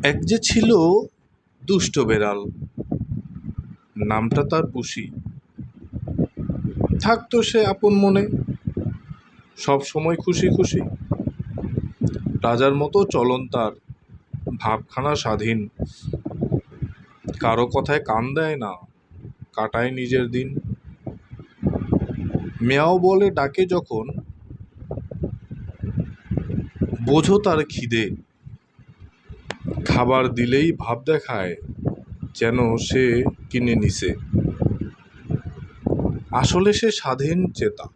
এক যে ছিল দুষ্ট বেড়াল, নামটা তার পুষি। থাকতো সে আপন মনে, সব সময় খুশি খুশি। রাজার মতো চলন তার, ভাবখানা স্বাধীন। কারো কথায় কান দেয় না, কাটায় নিজের দিন। মেয়াও বলে ডাকে যখন, বোঝো তার খিদে। খাবার দিলেই ভাব দেখায়, যেন সে কিনে নিছে। আসলে সে স্বাধীন চেতা,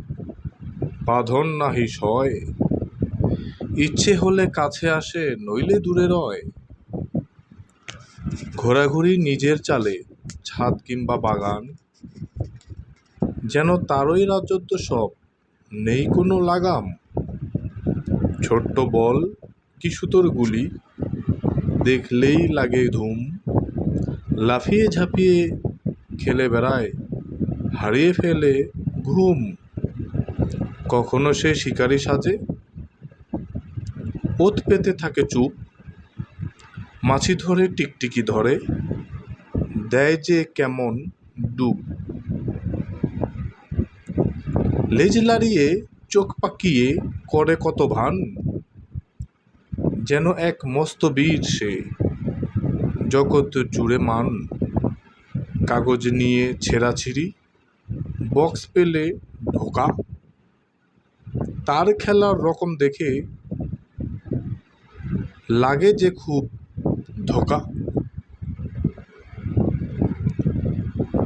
বাঁধন নাহি সয়। ইচ্ছে হলে কাছে আসে, নইলে দূরে রয়। ঘোরাঘুরি নিজের চালে, ছাদ কিংবা বাগান, যেন তারই রাজত্ব সব, নেই কোনো লাগাম। ছোট্ট বল কি সুতোর গুলি, দেখলেই লাগে ধুম। লাফিয়ে ঝাঁপিয়ে খেলে বেড়ায়, হারিয়ে ফেলে ঘুম। কখনো সে শিকারি সাজে, ওত পেতে থাকে চুপ। মাছি ধরে টিকটিকি ধরে, দেয় যে কেমন ডুব। লেজ লাড়িয়ে চোখ পাকিয়ে করে কত ভান, যেন এক মস্ত বীর সে, জগৎ জুড়ে মান। কাগজ নিয়ে ছেঁড়াছিঁড়ি, বক্স পেলে ঢোকা। তার খেলার রকম দেখে লাগে যে খুব ধোঁকা।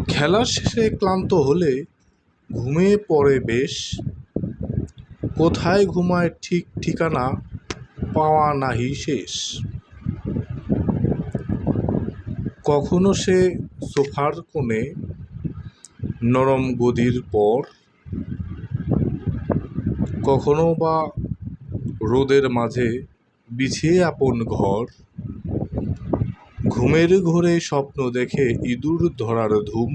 খেলার শেষে ক্লান্ত হলে ঘুমিয়ে পড়ে বেশ। কোথায় ঘুমায় ঠিক ঠিকানা পাওয়া নাহি শেষ। কখনো সে সোফার কোণে, নরম গদির পর। কখনো বা রোদের মাঝে বিছিয়ে আপন ঘর। ঘুমের ঘোরে স্বপ্ন দেখে ইঁদুর ধরার ধুম।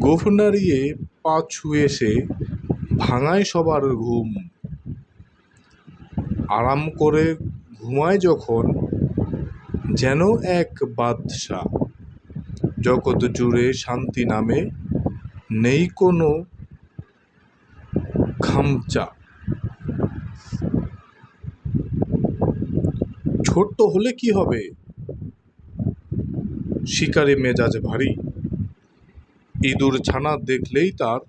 গোঁফ নাড়িয়ে পা ছুঁয়ে সে ভাঙায় সবার ঘুম। আরাম করে ঘুমায় যখন, যেন এক বাদশা। জগৎ জুড়ে শান্তি নামে নেই কোনো খামচা। ছোট্ট হলে কি হবে, শিকারি মেজাজ ভারী। ইঁদুর ছানা দেখলেই তার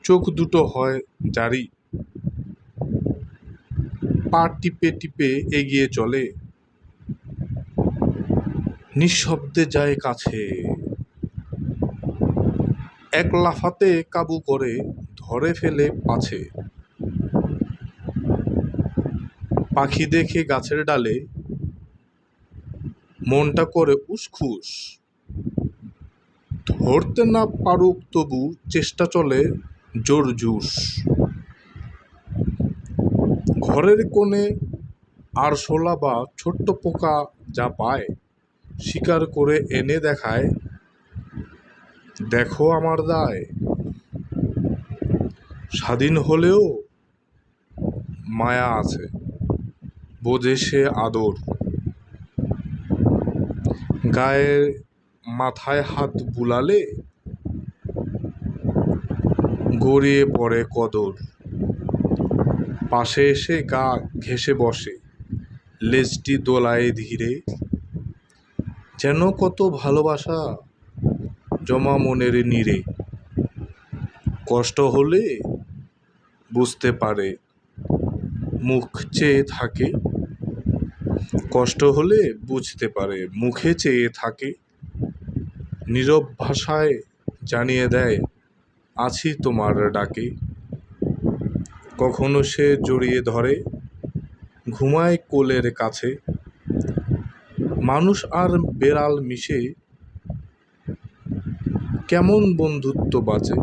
চোখ দুটো হয় জারি। পা টিপে টিপে এগিয়ে চলে, নিঃশব্দে যায় কাছে। এক লাফাতে কাবু করে ধরে ফেলে পাছে। পাখি দেখে গাছের ডালে, মনটা করে উসখুস। ধরতে না পারুক তবু চেষ্টা চলে জোর জুস। ঘরের কোণে আরশোলা বা ছোট্ট পোকা যা পায়, শিকার করে এনে দেখায়, দেখো আমার দায়। স্বাধীন হলেও মায়া আছে, বোঝে সে আদর। গায়ে মাথায় হাত বুলালে গড়িয়ে পড়ে কদর। পাশে এসে গা ঘেঁষে বসে, লেজটি দোলায় ধীরে। যেন কত ভালোবাসা জমা মনের নীড়ে। কষ্ট হলে বুঝতে পারে, মুখ চেয়ে থাকে। কষ্ট হলে বুঝতে পারে, মুখে চেয়ে থাকে। নীরব ভাষায় জানিয়ে দেয়, আছি তোমার ডাকে। কখনো সে জড়িয়ে ধরে, ঘুমায় কোলের কাছে। মানুষ আর বেড়াল মিশে কেমন বন্ধুত্ব বাজে।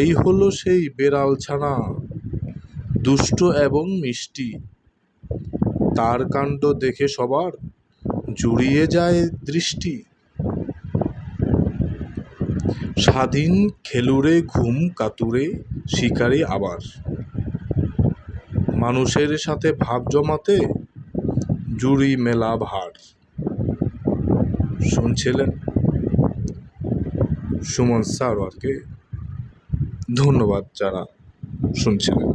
এই হলো সেই বেড়াল ছানা, দুষ্ট এবং মিষ্টি। তার কাণ্ড দেখে সবার জুড়িয়ে যায় দৃষ্টি। স্বাধীন খেলুড়ে ঘুম কাতুরে শিকারি আবার। মানুষের সাথে ভাব জমাতে জুড়ি মেলা ভার। শুনছিলেন সুমন সারোয়ারকে। ধন্যবাদ যারা শুনছিলেন।